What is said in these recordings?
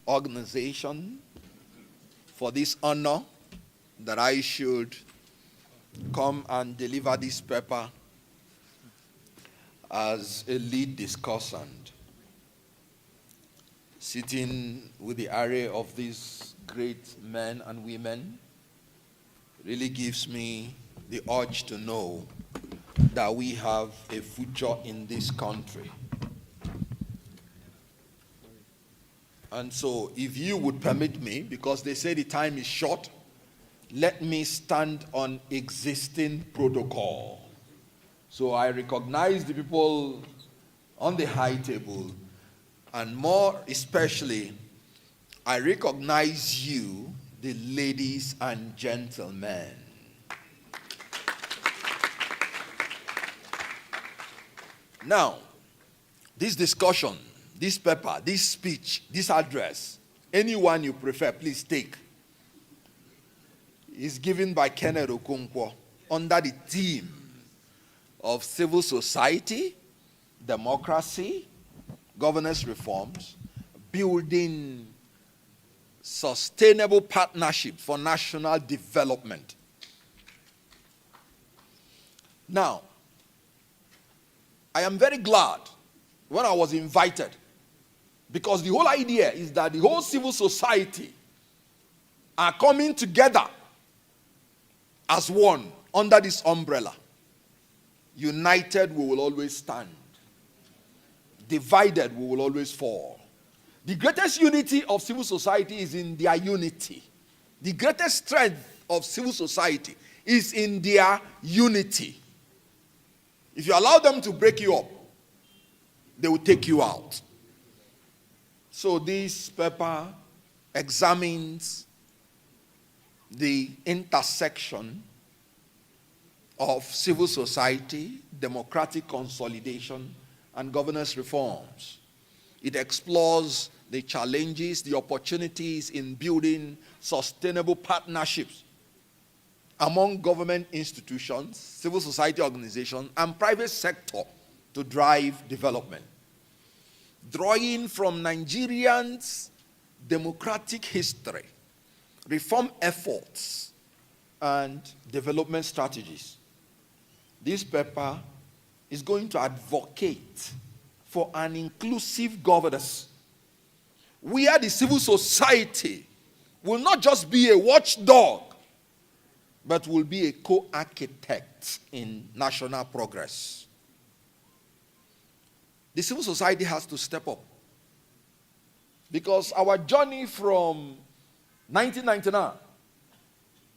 organization for this honor that I should come and deliver this paper as a lead discussant, sitting with the array of these great men and women really gives me the urge to know that we have a future in this country. And so, if you would permit me, because they say the time is short, let me stand on existing protocol. So I recognize the people on the high table, and more especially, I recognize you, the ladies and gentlemen. Now, this discussion, this paper, this speech, this address, anyone you prefer, please take, is given by Kenneth Okonkwo under the theme of civil society, democracy, governance reforms, building sustainable partnerships for national development. Now, I am very glad when I was invited, because the whole idea is that the whole civil society are coming together as one under this umbrella. United, we will always stand. Divided, we will always fall. The greatest unity of civil society is in their unity. The greatest strength of civil society is in their unity. If you allow them to break you up, they will take you out. So this paper examines the intersection of civil society, democratic consolidation, and governance reforms. It explores the challenges, the opportunities in building sustainable partnerships among government institutions, civil society organizations, and private sector to drive development. Drawing from Nigerians' democratic history, reform efforts, and development strategies, this paper is going to advocate for an inclusive governance, where the civil society will not just be a watchdog, but will be a co-architect in national progress. The civil society has to step up, because our journey from 1999,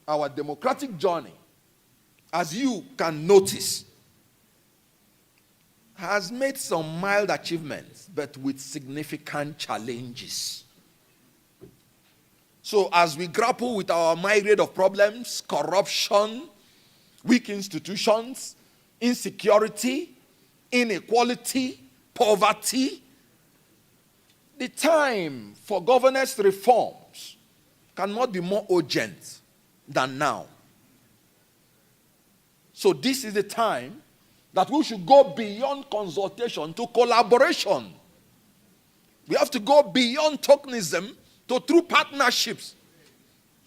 our democratic journey, as you can notice, has made some mild achievements, but with significant challenges. So as we grapple with our myriad of problems, corruption, weak institutions, insecurity, inequality, poverty, the time for governance reforms cannot be more urgent than now. So this is the time that we should go beyond consultation to collaboration. We have to go beyond tokenism to true partnerships.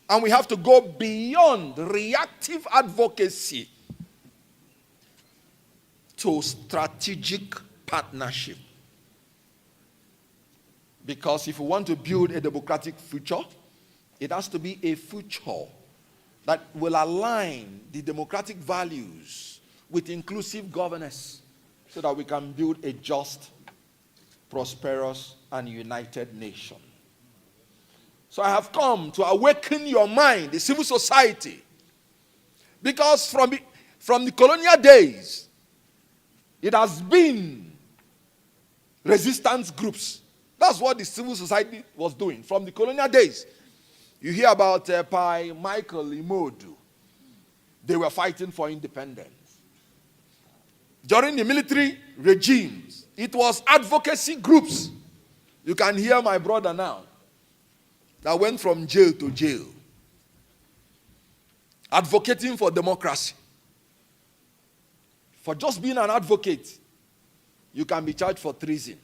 And we have to go beyond reactive advocacy to strategic partnership. Because if we want to build a democratic future, it has to be a future that will align the democratic values with inclusive governance, so that we can build a just, prosperous, and united nation. So I have come to awaken your mind, the civil society, because from the colonial days, it has been resistance groups. That's what the civil society was doing from the colonial days. You hear about Pai Michael Imodu. They were fighting for independence. During the military regimes, it was advocacy groups. You can hear my brother now that went from jail to jail, advocating for democracy. For just being an advocate, you can be charged for treason.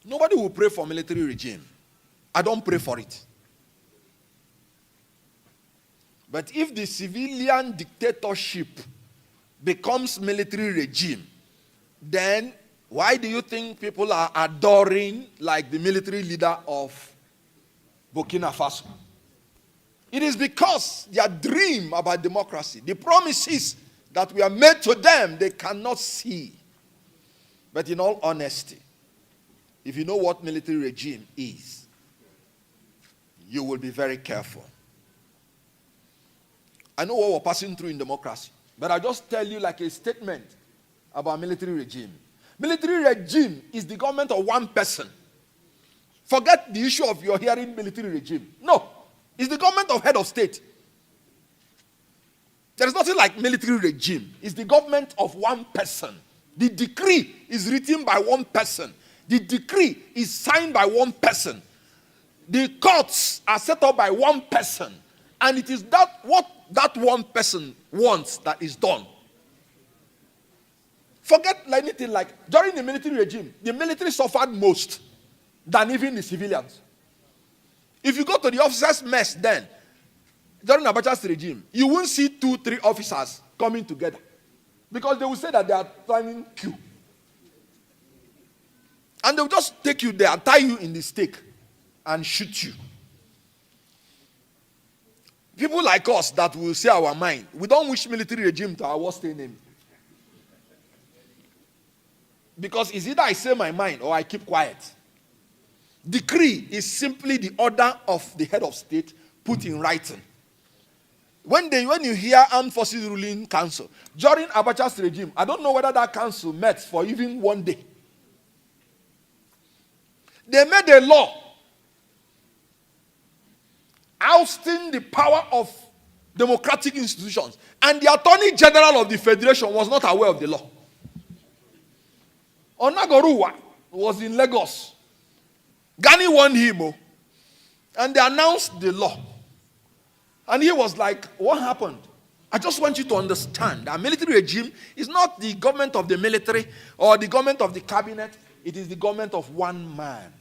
Nobody will pray for military regime. I don't pray for it. But if the civilian dictatorship becomes military regime, then why do you think people are adoring like the military leader of Burkina Faso? It is because their dream about democracy, the promises that we are made to them, they cannot see. But in all honesty, if you know what military regime is, you will be very careful. I know what we're passing through in democracy, but I'll just tell you like a statement about military regime. Military regime is the government of one person. Forget the issue of your hearing military regime. No, it's the government of head of state. There is nothing like military regime. It's the government of one person. The decree is written by one person. The decree is signed by one person. The courts are set up by one person. And it is that what that one person wants that is done. Forget anything like, during the military regime, the military suffered most than even the civilians. If you go to the officers' mess then, during Abacha's regime, you won't see 2-3 officers coming together. Because they will say that they are planning queue. And they will just take you there, tie you in the stake, and shoot you. People like us that will say our mind, we don't wish military regime to our worst enemy. Because it's either I say my mind or I keep quiet. Decree is simply the order of the head of state put in writing. When you hear Armed Forces Ruling Council, during Abacha's regime, I don't know whether that council met for even one day. They made a law ousting the power of democratic institutions. And the Attorney General of the Federation was not aware of the law. Onagoruwa was in Lagos. Gani won him. And they announced the law. And he was like, what happened? I just want you to understand that military regime is not the government of the military or the government of the cabinet. It is the government of one man.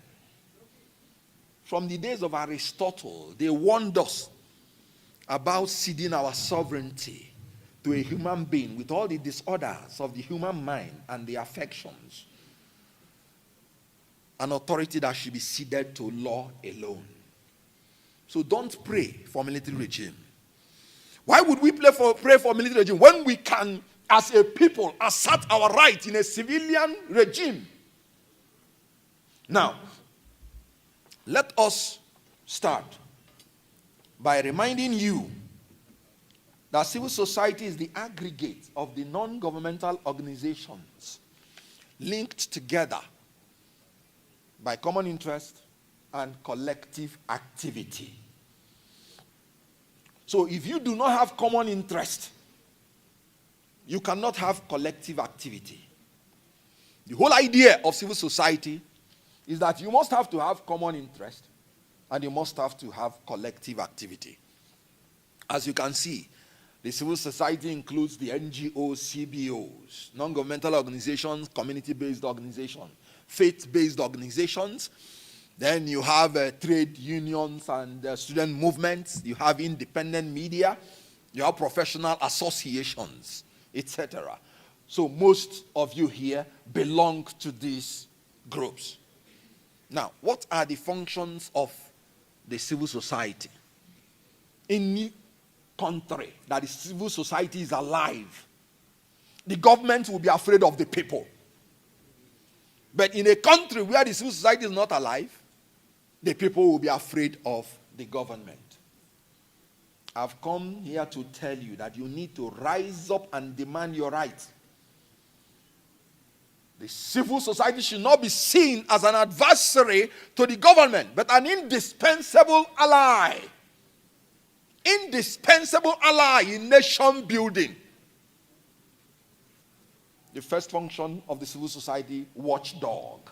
From the days of Aristotle, they warned us about ceding our sovereignty to a human being with all the disorders of the human mind and the affections. An authority that should be ceded to law alone. So don't pray for military regime. Why would we pray for military regime when we can, as a people, assert our right in a civilian regime? Now, let us start by reminding you that civil society is the aggregate of the non-governmental organizations linked together by common interest and collective activity. So if you do not have common interest, you cannot have collective activity. The whole idea of civil society is that you must have to have common interest and you must have to have collective activity. As you can see, the civil society includes the NGOs, CBOs, non-governmental organizations, community-based organizations, faith-based organizations. Then you have trade unions and student movements. You have independent media. You have professional associations, etc. So most of you here belong to these groups. Now, what are the functions of the civil society? In any country that the civil society is alive, the government will be afraid of the people. But in a country where the civil society is not alive, the people will be afraid of the government. I've come here to tell you that you need to rise up and demand your rights. The civil society should not be seen as an adversary to the government, but an indispensable ally. Indispensable ally in nation building. The first function of the civil society, watchdog.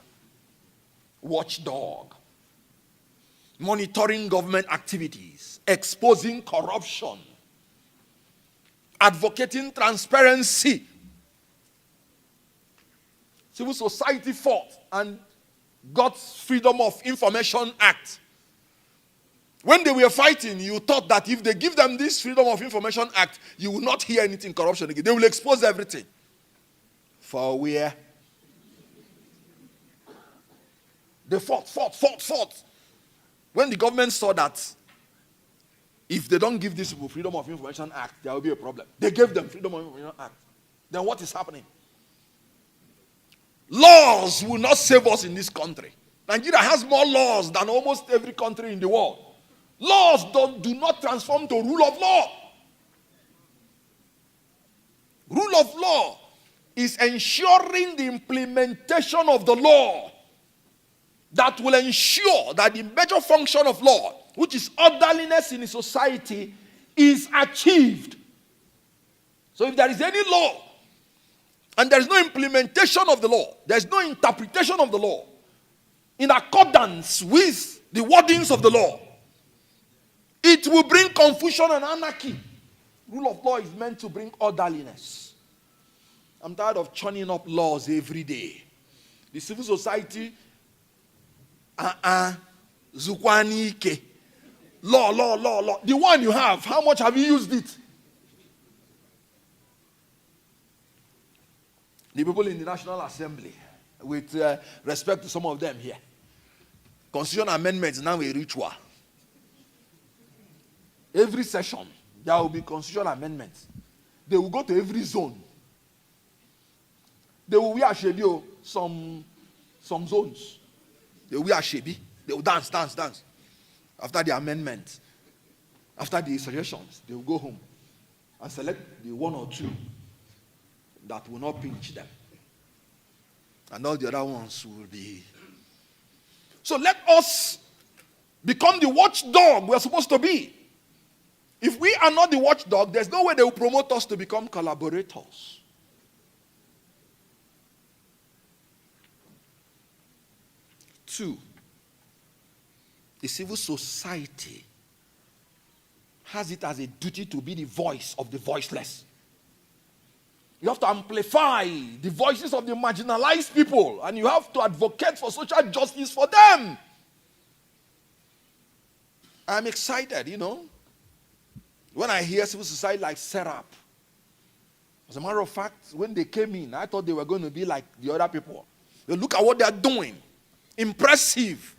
Watchdog. Monitoring government activities, exposing corruption, advocating transparency. Civil society fought and got Freedom of Information Act When they were fighting, you thought that if they give them this Freedom of Information Act, you will not hear anything corruption again. They will expose everything. For where? They fought. When the government saw that if they don't give these people Freedom of Information Act, there will be a problem. They gave them Freedom of Information Act. Then what is happening? Laws will not save us in this country. Nigeria has more laws than almost every country in the world. Laws do not transform to rule of law. Rule of law is ensuring the implementation of the law that will ensure that the major function of law, which is orderliness in a society, is achieved. So if there is any law and there is no implementation of the law, there is no interpretation of the law in accordance with the wordings of the law, it will bring confusion and anarchy. Rule of law is meant to bring orderliness. I'm tired of churning up laws every day. The civil society, Zukwani Ike. Law. The one you have, how much have you used it? The people in the National Assembly, with respect to some of them here, Constitution amendments now a ritual. Every session, there will be constitutional amendments. They will go to every zone. They will wear shebi, some zones. They will wear shebi. They will dance. After the amendment, after the suggestions, they will go home and select the one or two that will not pinch them. And all the other ones will be. So let us become the watchdog we are supposed to be. If we are not the watchdog, there's no way they will promote us to become collaborators. Two, the civil society has it as a duty to be the voice of the voiceless. You have to amplify the voices of the marginalized people, and you have to advocate for social justice for them. I'm excited, when I hear civil society like Serap. As a matter of fact, when they came in, I thought they were going to be like the other people. They look at what they are doing. Impressive.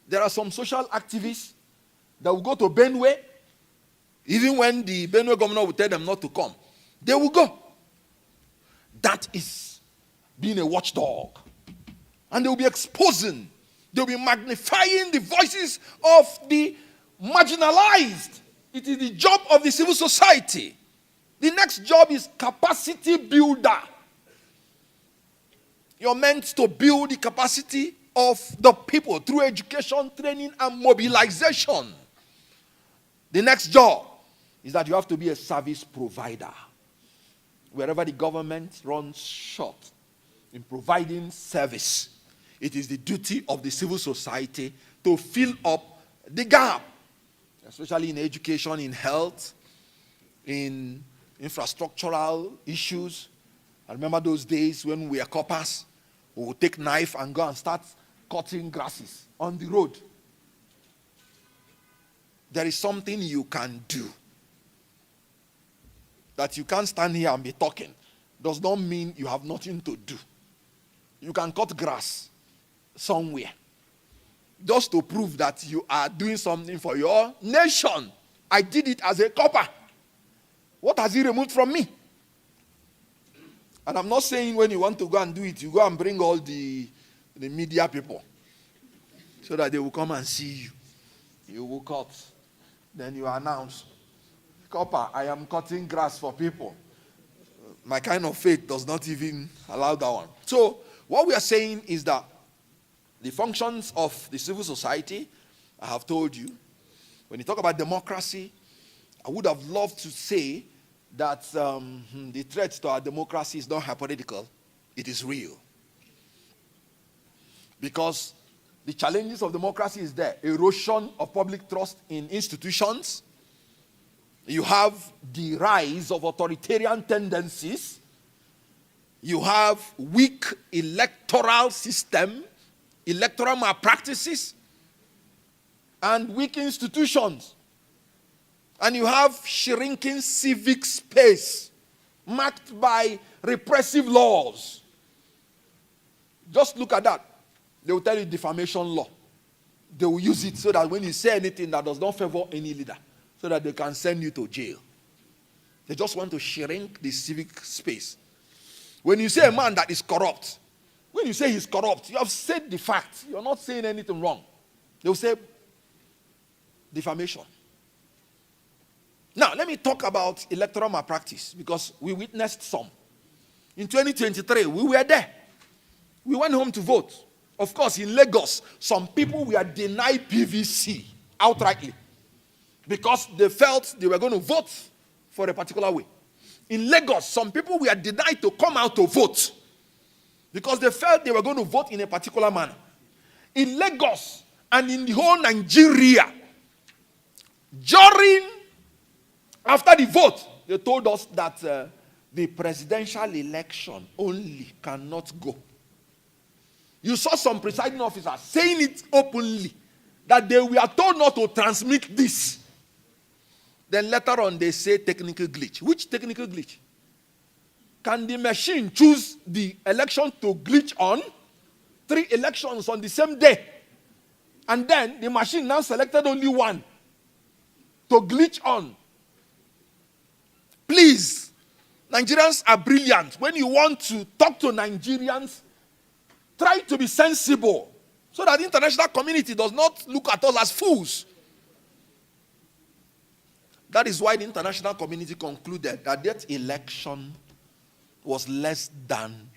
There are some social activists that will go to Benue, even when the Benue governor will tell them not to come. They will go. That is being a watchdog. And they will be exposing, they will be magnifying the voices of the marginalized. It is the job of the civil society. The next job is capacity builder. You're meant to build the capacity of the people through education, training, and mobilization. The next job is that you have to be a service provider. Wherever the government runs short in providing service, it is the duty of the civil society to fill up the gap, especially in education, in health, in infrastructural issues. I remember those days when we were coppers. We would take knife and go and start cutting grasses on the road. There is something you can do. That you can't stand here and be talking does not mean you have nothing to do. You can cut grass somewhere just to prove that you are doing something for your nation. I did it as a copper. What has he removed from me? And I'm not saying when you want to go and do it, you go and bring all the media people so that they will come and see you. You will cut. Then you announce, Copper, I am cutting grass for people. My kind of faith does not even allow that one. So what we are saying is that the functions of the civil society, I have told you. When you talk about democracy, I would have loved to say that the threat to our democracy is not hypothetical, it is real. Because the challenges of democracy is there. Erosion of public trust in institutions. You have the rise of authoritarian tendencies. You have weak electoral system, electoral malpractices. and weak institutions. And you have shrinking civic space marked by repressive laws. Just look at that. They will tell you defamation law. They will use it so that when you say anything that does not favor any leader, so that they can send you to jail. They just want to shrink the civic space. When you say a man that is corrupt, when you say he's corrupt, you have said the fact. You're not saying anything wrong. They will say defamation. Now, let me talk about electoral malpractice, because we witnessed some. In 2023, we were there. We went home to vote. Of course, in Lagos, some people were denied PVC outrightly because they felt they were going to vote for a particular way. In Lagos, some people were denied to come out to vote because they felt they were going to vote in a particular manner. In Lagos and in the whole Nigeria, after the vote, they told us that the presidential election only cannot go. You saw some presiding officers saying it openly, that they were told not to transmit this. Then later on they say technical glitch. Which technical glitch? Can the machine choose the election to glitch on? 3 elections on the same day. And then the machine now selected only one to glitch on. Please, Nigerians are brilliant. When you want to talk to Nigerians, try to be sensible so that the international community does not look at us as fools. That is why the international community concluded that that election was less than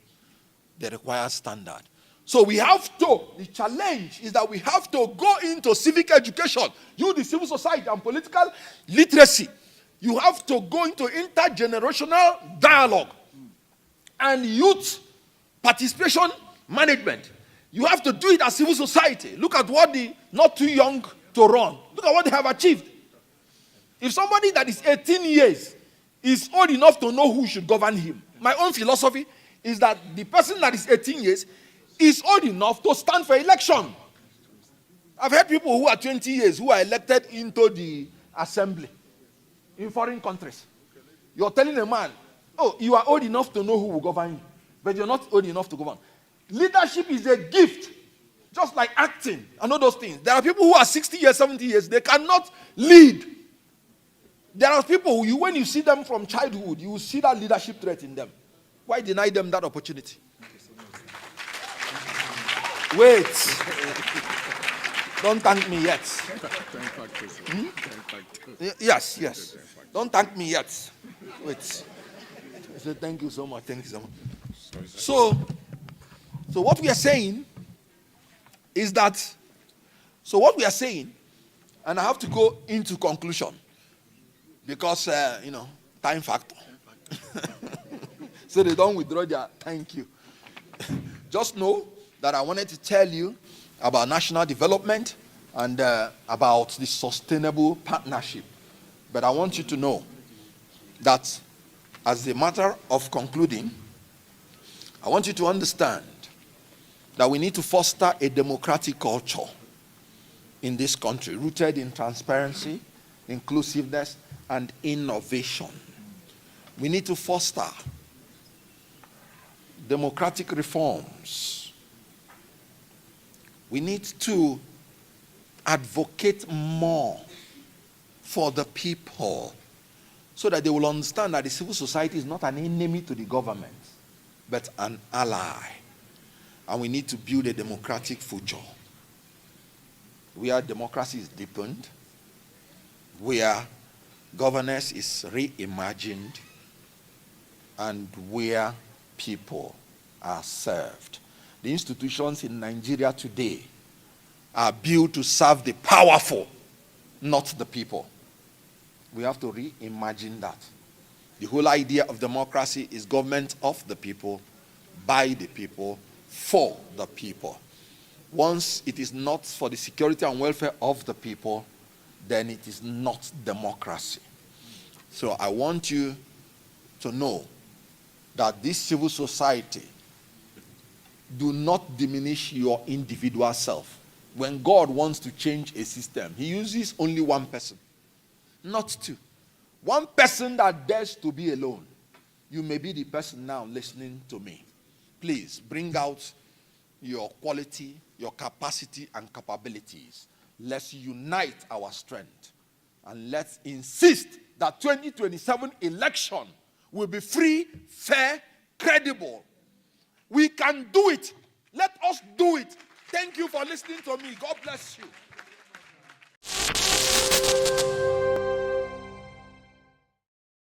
the required standard. So we have to, the challenge is that we have to go into civic education, you, the civil society and political literacy. You have to go into intergenerational dialogue and youth participation management. You have to do it as civil society. Look at what the not too young to run. Look at what they have achieved. If somebody that is 18 years is old enough to know who should govern him, my own philosophy is that the person that is 18 years is old enough to stand for election. I've heard people who are 20 years who are elected into the assembly in foreign countries. You're telling a man, oh, you are old enough to know who will govern you, but you're not old enough to govern. Leadership is a gift, just like acting and all those things. There are people who are 60 years, 70 years, they cannot lead. There are people who, when you see them from childhood, you will see that leadership trait in them. Why deny them that opportunity? Wait. Don't thank me yet. Yes. Don't thank me yet. Wait. I said, thank you so much. Thank you so much. So what we are saying is that, and I have to go into conclusion because, time factor. So they don't withdraw their thank you. Just know that I wanted to tell you about national development and about the sustainable partnership. But I want you to know that as a matter of concluding, I want you to understand that we need to foster a democratic culture in this country, rooted in transparency, inclusiveness, and innovation. We need to foster democratic reforms. We need to advocate more for the people so that they will understand that the civil society is not an enemy to the government, but an ally. And we need to build a democratic future where democracy is deepened, where governance is reimagined, and where people are served. The institutions in Nigeria today are built to serve the powerful, not the people. We have to reimagine that. The whole idea of democracy is government of the people, by the people, for the people. Once it is not for the security and welfare of the people, then it is not democracy. So I want you to know that this civil society, do not diminish your individual self. When God wants to change a system, he uses only one person, not two. One person that dares to be alone. You may be the person now listening to me. Please bring out your quality, your capacity, and capabilities. Let's unite our strength. And let's insist that 2027 election will be free, fair, credible. We can do it. Let us do it. Thank you for listening to me. God bless you.